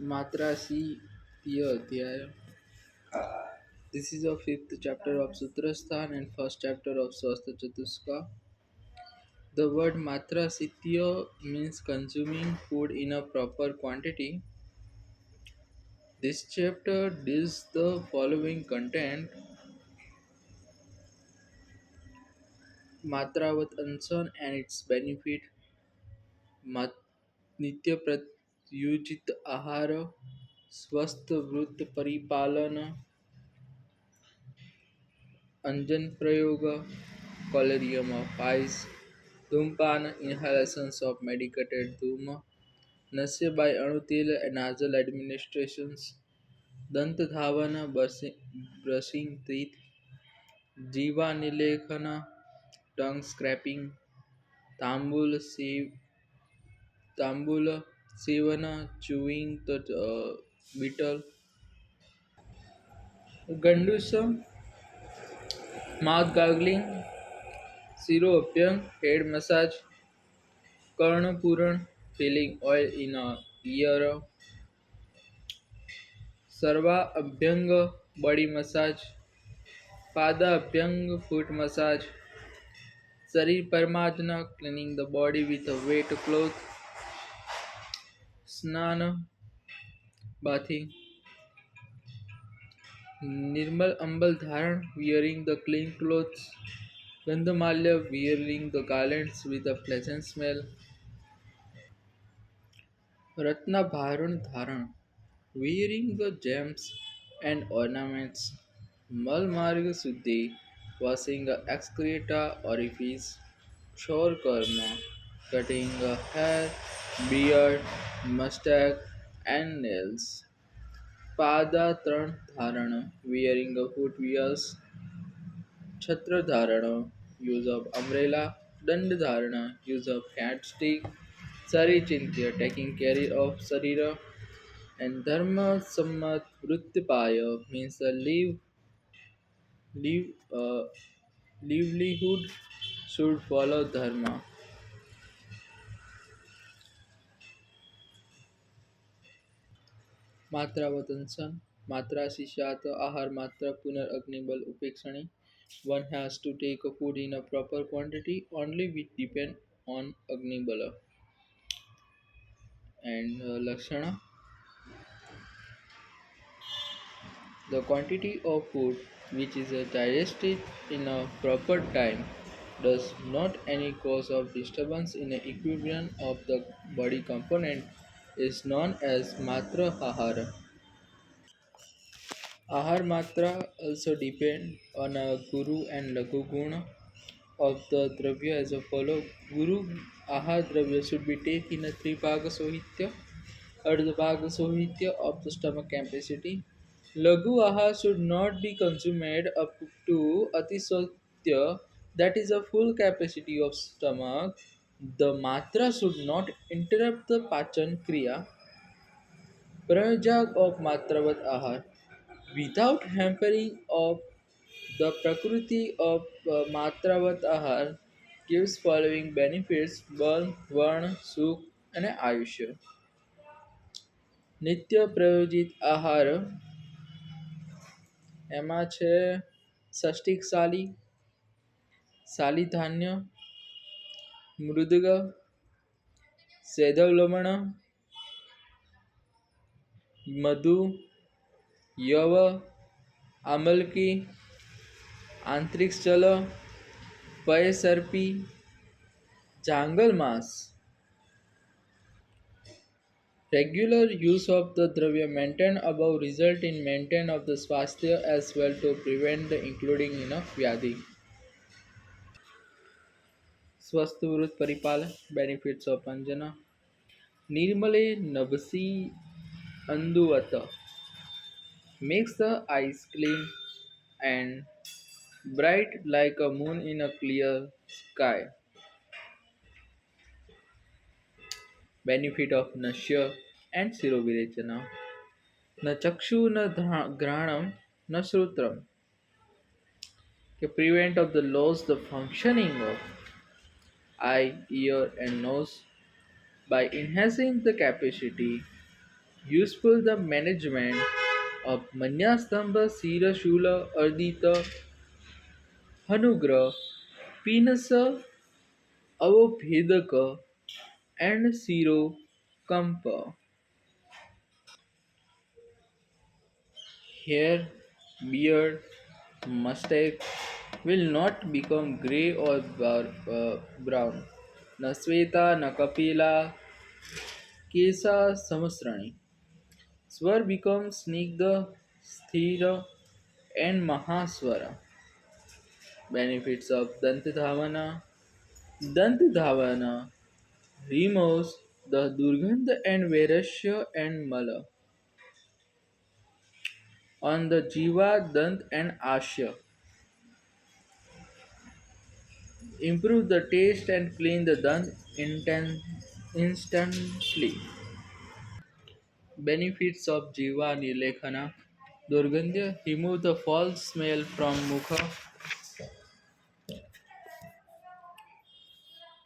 Matrasitya Adhyaya. This is the fifth chapter of Sutrasthan and first chapter of Swastra Chatuska. The word Matrasitya means consuming food in a proper quantity. This chapter deals the following content: Matravat Ansan and its benefit, mat- नित्य प्रयुजित आहार, स्वस्थ वृत्त परिपालन, अंजन प्रयोग, collyrium of ice, धूमपान, inhalations of medicated धूम, नस्य by अणुतेल nasal administrations, दंत धावन brushing teeth, jiva nilekhan tongue scraping, tambool tambool sevan chewing the betel, gandush mouth gargling, shiro abhyanga head massage, Karnapuran feeling oil in a ear, Sarva Abhyanga body massage, Pada Abhyanga foot massage, Sarir Parmadana cleaning the body with a wet cloth, Snana bathing, Nirmal Ambal Dharan wearing the clean clothes, Gandhamalya wearing the garlands with a pleasant smell, Ratna Bharun Dharan wearing the gems and ornaments, Malmarga Suddhi washing a excreta orifice, Shor Karma cutting a hair, beard, mustache, and nails, Pada Tran Dharana wearing a footwears, Chhatra Dharana use of umbrella, Dand Dharana use of cat stick, Sari Chintya taking care of Sarira, and Dharma Sammat Vrittipaya means a live, livelihood should follow Dharma. Matravatansan, Matra Sishyata Ahar Matra Punar Agnibal Upekshani. One has to take a food in a proper quantity only we depend on Agnibala. And Lakshana, the quantity of food which is digested in a proper time does not any cause of disturbance in the equilibrium of the body component is known as matra ahara. Ahar matra also depend on a guru and lagu guna of the dravya as a follow. Guru ahar dravya should be taken in a three bhaga sohitya or the bhaga sohitya of the stomach capacity. Lagu ahar should not be consumed up to atisotya, that is a full capacity of stomach. The matra should not interrupt the pachan kriya, prajag of matravat ahar, without hampering of the prakriti of matravat ahar gives following benefits: bal, varna, sukh, and ayushya. નિત્ય પ્રયોજિત આહાર એમાં છે ષષ્ટિક સાલી, સાલી ધાન્ય, મૃદગ, સેદવ લવણ, મધુ, યવ, આમલકી, આંતરિક ચલ, પય સર્પી, જાંગલ માસ. Regular use of the dravya mentioned above result in maintenance of the swasthya as well to prevent the including in a vyadhi. स्वस्थ वृत्त परिपालन benefits of Anjana. Nirmale Navasi Anduvata makes the eyes clean and bright like a moon in a clear sky. Benefit of Nashya and Sirovirechana. Na chakshu na granam na srutram. To prevent of the loss the functioning of eye, ear and nose by enhancing the capacity. Useful the management of Manyastambha Sira Shula Ardita Hanugra Pinasa Avobhedaka and Siro Kampa. Hair, beard, mustache will not become grey or brown. Na Sveta, na Kapila, Kesa Samasrani. Swar becomes Snigdha, Sthira, and Mahaswara. Benefits of Dantadhavana. Dantadhavana removes the Durgandha and Vairashya and Mala on the Jiva, Dant, and Ashya. Improve the taste and clean the Dant instantly. Benefits of Jiva Nilekhana. Durgandha remove the false smell from Mukha.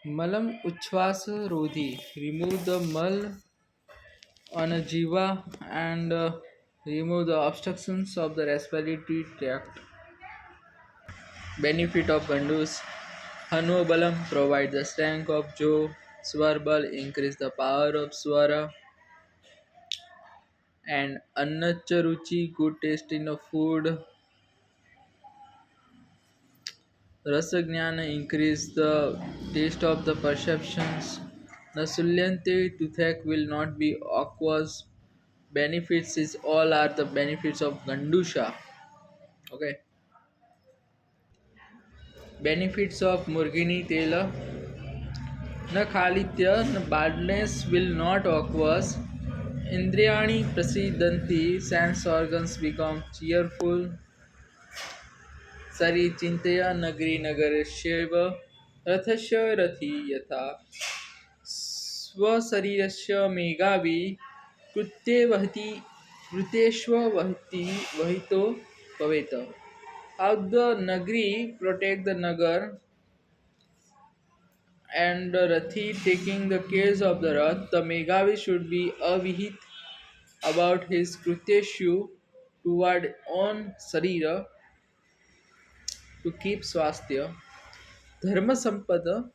Malam Uchvas Rodhi remove the mal on a jiva and remove the obstructions of the respiratory tract. Benefit of Gandus Hanubalam provide the strength of Jo. Swarbal increase the power of Swara and Annacharuchi good taste in the food. Rasajnana increase the taste of the perceptions. Nasulyante toothache will not be aqueous. Benefits is all are the benefits of Gandusha. Okay. Benefits of Murgini Tela न खालित्य न badness will not occurs. Indriyani prasidanti sense organs become cheerful. Sari chintaya nagri nagarashyeva rathasya rathi yatha स्वशरीरस्य मेघावी कृत्ये वहति कृतेष्व वहति वहितो भवेत. How the Nagri protect the Nagar and the Rathi taking the case of the Rath, the Meghavi should be avihit about his Krutyeshu toward own Sarira to keep Swasthya. Dharma Sampada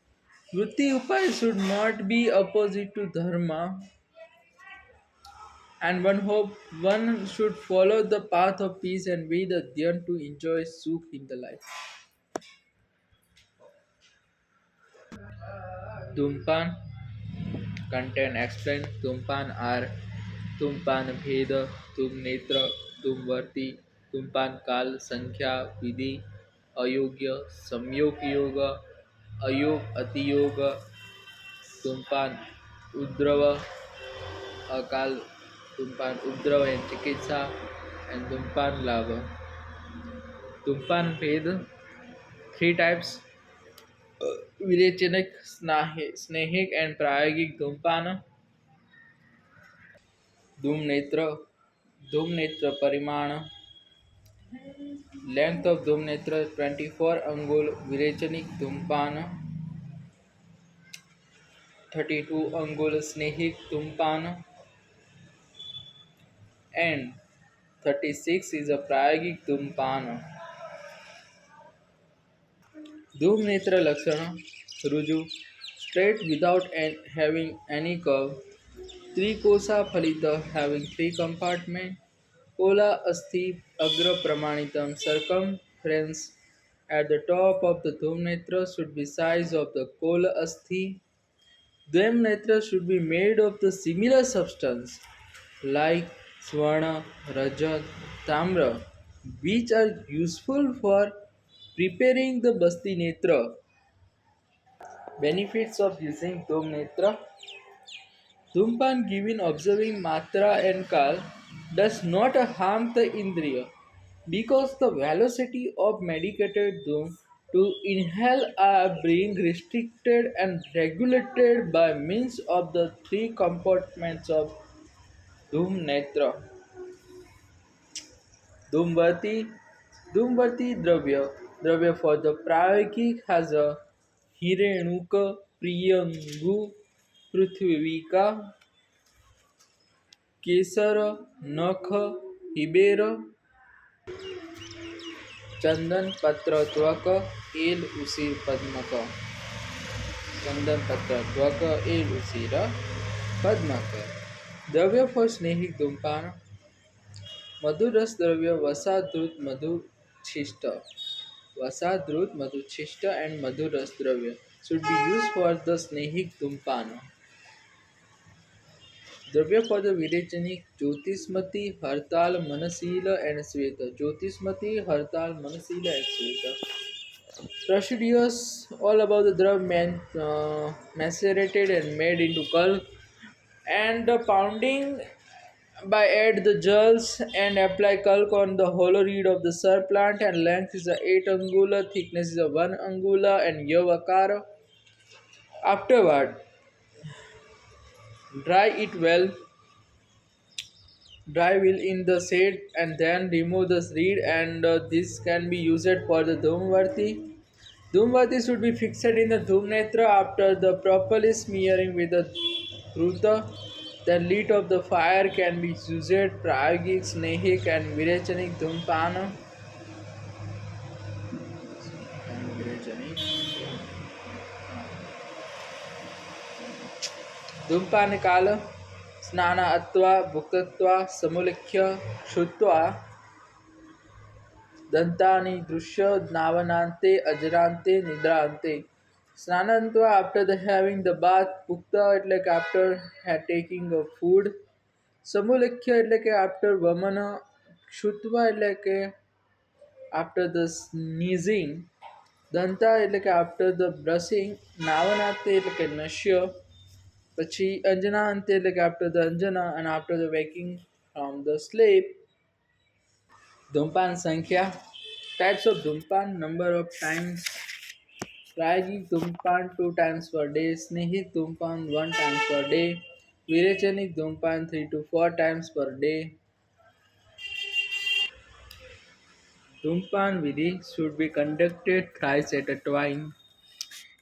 Vritti Upay should not be opposite to Dharma, and one should follow the path of peace and be the dhyan to enjoy Sukh in the life. Dhumpan content explained. Dhumpan are धूमपान भेद धूम नेत्र धूमवर्ती धूमपान काल संख्या विधि अयोग्य संयोग योग अयोग अतियोग धूमपान उद्रव अकाल धूमपान उद्रव and चिकित्सा and धूमपान लाभ धूमपान भेद three types विरेचनिक स्नेहिक and प्रायोगिक धूमपान धूमनेत्र धूमनेत्र परिमाण Length of Dhumnetra 24 angul Virechanik Dhumpan 32 angul Snehik Dhumpan and 36 is a Prayagik Dhumpan. Dhumnetra Lakshana Ruju straight without having any curve. Trikosa Phalita having three compartments. Kola Asti Agra Pramanitam circumference at the top of the Dhumnetra should be size of the Kola Asti. Them netra should be made of the similar substance like Swarna, Rajat, Tamra, which are useful for preparing the Basti Netra. Benefits of using Dhum Netra Dhumpan given observing Matra and Kal does not harm the Indriya because the velocity of medicated Dhum to inhale are being restricted and regulated by means of the three compartments of Dhum Netra. Dhumvati Dhumvati Dravya for the Prayogik has a Hirenuka Priyangu Prithvika केसर, नख, हिबेर, चंदन पत्र त्वक, L उसीर पद्मक। चंदन पत्र त्वक, L उसीर पद्मक। द्रव्य for स्नेहिक धूमपान: मधुर रस द्रव्य वसाधृत मधुच्छिष्ट. Vasadrut, Madhuchishta and Madhu Ras Dravya should be used for the Snehik Dhumpan. Dravya for the Virechani: Jyotismati, Hartal, Manasila and Sveta. Jyotismati, Hartal, Manasila and Sveta. Procedures: all about the drav macerated and made into gulp, and the pounding by add the gels and apply kalk on the hollow reed of the sir plant, and length is a 8 angula, thickness is a 1 angula and yavakara. Afterward, dry it well, dry well in the shade, and then remove the reed, and this can be used for the Dhumvarti. Dhumvarti should be fixed in the Dhumnetra after the properly smearing with the Dhruta. The lid of the fire can be used Prayogik, Snehik and Virechanic Dhumpana. धूमपान काल: स्नान अत्वा भुक्त्वा समुल्लिख्य श्रुत्वा दंतानि दृश्य नावनान्ते अजरान्ते निद्रान्ते. Snanantva, after the having the bath. Bhukta એટલે કે after taking a food. Samulakhya એટલે કે after vamana. Shutva એટલે કે after the sneezing. Danta એટલે કે after the brushing. Navanate એટલે કે નશ્ય. પછી અંજના અંતે એટલે કે after the anjana and after the waking from the sleep. Dhumpan Sankhya: types of Dhumpan, number of times. Prayogik Dhumpan 2 times per day, Snehik Dhumpan 1 time per day, Virechanik Dhumpan 3 to 4 times per day. Dhumpan Vidhi should be conducted thrice at a time.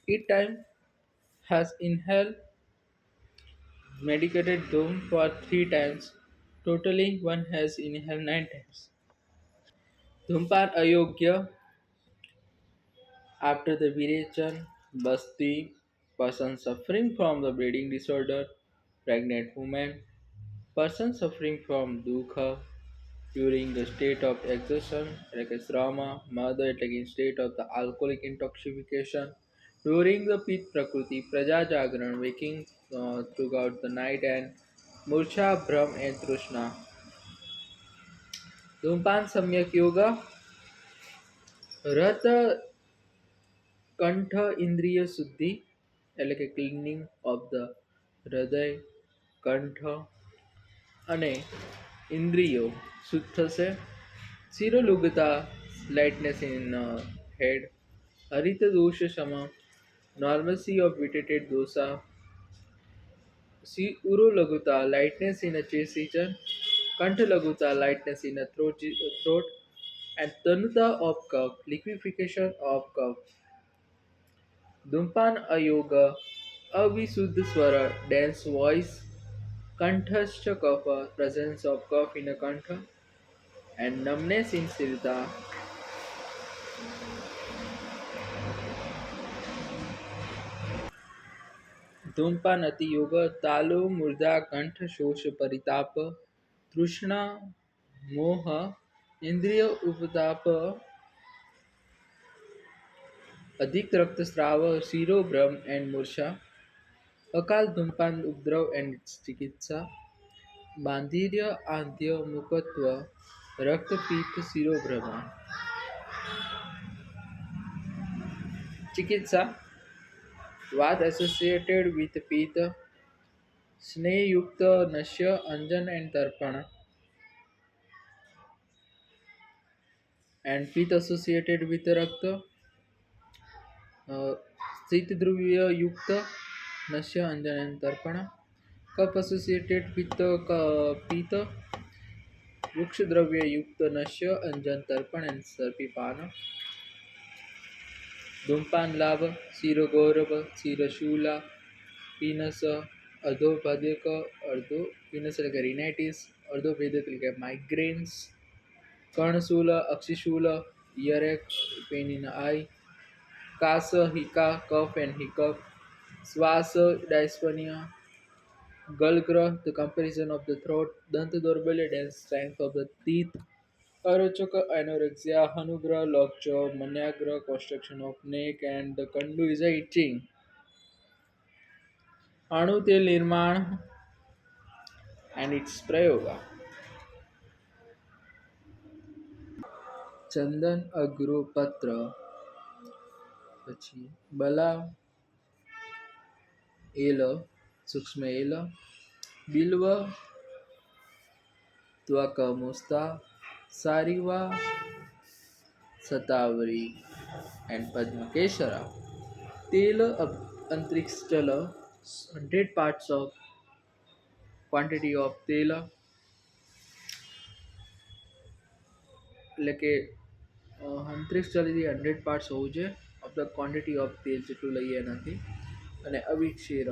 Each time has inhaled medicated dhum for 3 times. Totally one has inhaled 9 times. Dhumpan Ayogya: after the Virechan, Basti, person suffering from the bleeding disorder, pregnant women, person suffering from dukha during the state of exhaustion, like a srama, mother like in state of the alcoholic intoxication, during the pit prakriti, praja jagran, waking throughout the night, and murcha, brahm, and trishna. Dhumpan Samyak Yoga: Rata કંઠ ઇન્દ્રિય શુદ્ધિ એટલે કે cleaning of the હૃદય, કંઠ અને ઇન્દ્રિયો શુદ્ધ થશે. શિરોલુગતા, લાઇટનેસ in હેડ, હરિત દોષ શમ, normalcy of vitiated dosa, urolagutta, lightness in a chest region, kanthalaguta, lightness in a throat, and tanuta of cough, liquefaction of cough. धूमपान अयोग: अविशुद्ध स्वर, dense voice, कंठस्थ कफ, presence of cough in a kantha, and numbness in sirita. धूमपान अति योग: तालु मुर्दा कंठ शोष परिताप, तृष्णा मोह, इंद्रिय उपताप, अधिक रक्तस्राव, शिरोभ्रम and मूर्छा. अकाल धूमपान उपद्रव and its चिकित्सा: बांधीर्य, आद्य, मुखत्व, रक्तपीत, शिरोभ्रम. चिकित्सा: वात associated with pita, स्नेहयुक्त nasya, Anjan and tarpana, and pita associated with रक्त, शीतद्रव्य युक्त नश्य, अंजन and tarpana. Cough associated with पीत, वृक्ष द्रव्य युक्त नश्य, अंजन, तर्पण and सर्पीपान. धूमपान लाभ: शिरोगौरव, शिरशूला, पीनस, અર્ધોપાદેક, અર્ધોપિનસ એટલે કે રિનાઇટિસ, અર્ધોભેદક એટલે કે માઇગ્રેન્સ, કર્ણશૂલ, અક્ષિશૂલ, ઇયરેક, પેન ઇન આઈ, કાસ, હિકા, કફ એન્ડ હિકઅપ, શ્વાસ, dyspnea, gulgr, the comparison of the throat, દંત દૌર્બલ્ય, and strength of the teeth, અરોચક, anorexia, hanugra, lockjaw, managra, construction of neck, and the kandu is a itching. અણુ તેલ નિર્માણ and its પ્રયોગા. ચંદન, અગરો, પત્ર, પછી બલા, એલ, સૂક્ષ્મ L, બિલ્વ, ત્વકમુસ્તા, સારીવા, સતાવરી, and પદ્મકેશરા. તેલ અંતરિક્ષ જલ, 100 parts of quantity of તેલ એટલે કે અંતરિક્ષ જલથી 100 પાર્ટ્સ હોવું જોઈએ ઓફ ધ ક્વોન્ટિટી ઓફ તેલ જેટલું લઈએ એનાથી. અને અવિક્ષીર,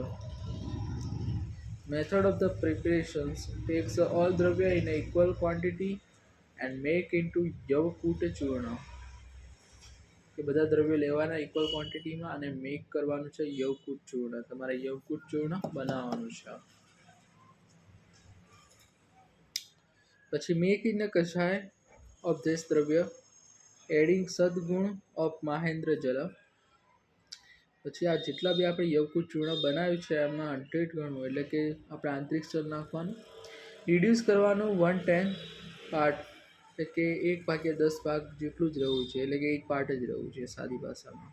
method of the preparations takes all દ્રવ્ય in a equal quantity and make into યવકૂટ ચૂર્ણ. કે બધા દ્રવ્યો લેવાના ઇક્વલ ક્વોન્ટિટીમાં અને મેક કરવાનું છે યવકૂટ ચૂર્ણ. તમારે યવકૂટ ચૂર્ણ બનાવવાનું છે. પછી મેક ઇન કષાય ઓફ ધીસ દ્રવ્ય એડિંગ સદગુણ ઓફ મહેન્દ્ર જલ. પછી આ જેટલા બી આપણે યવકૂટ ચૂર્ણ બનાવ્યું છે એમાં 100 ગણું એટલે કે આપણે આંતરિક જલ નાખવાનું, રિડ્યુસ કરવાનું 1/10 પાર્ટ એટલે કે 1/10 ભાગ જેટલું જ રહેવું છે એટલે કે 1 પાર્ટ જ રહેવું છે સાદી ભાષામાં.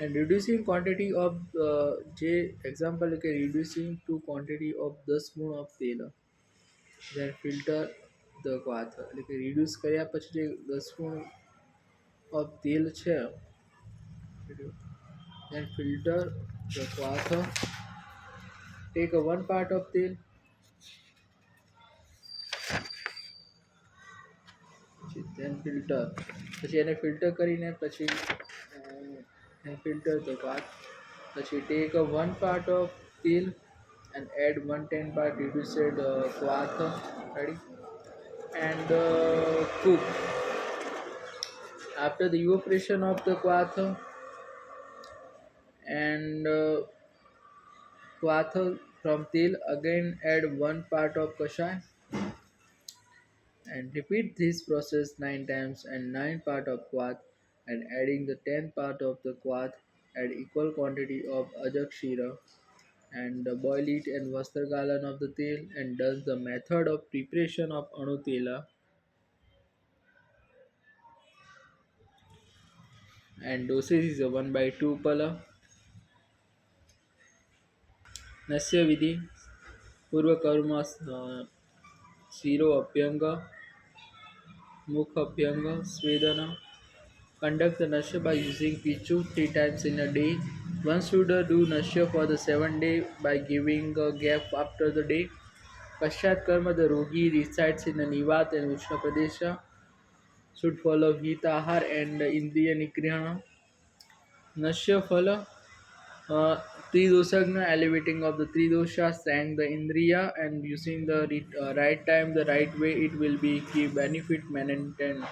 એન્ડ રિડ્યુસિંગ ક્વોન્ટિટી ઓફ જે એક્ઝામ્પલ કે રિડ્યુસિંગ ટુ ક્વોન્ટિટી ઓફ 10 ગુણ ઓફ તેલ, ધેન ફિલ્ટર ધ ક્વાથ એટલે કે રિડ્યુસ કર્યા પછી જે 10 ગુણ ઓફ તેલ છે, then filter the cloth, take a one part of તેલ, then filter, પછી એને ફિલ્ટર કરીને પછી filter the cloth, પછી take a one part of તેલ and add 1/10 part reduced cloth, ready, and cook. After the evaporation of the cloth and cloth from તેલ, again add 1 part of kashay and repeat this process 9 times and 9 part of cloth and adding the 10 part of the cloth, add equal quantity of ajak shira and boil it and vastragalan of the tel, and thus the method of preparation of anu tela and dosage is a 1/2 pala. નસ્ય વિધિ પૂર્વકર્મ શિરો અભ્યંગ, મુખ અભ્યંગ, સ્વેદન. Conduct the nasya by using pichu 3 times in a day. One should do nasya for the 7th day by giving a gap after the day. Pashat karma, the rogi resides in a Nivat and Ushna Pradesha, should follow Hitahar and Indriya Nigrihana. Nasya phala, Tridosagna, elevating of the Tridosha, sang the Indriya and using the right time, the right way, it will be give benefit maintained.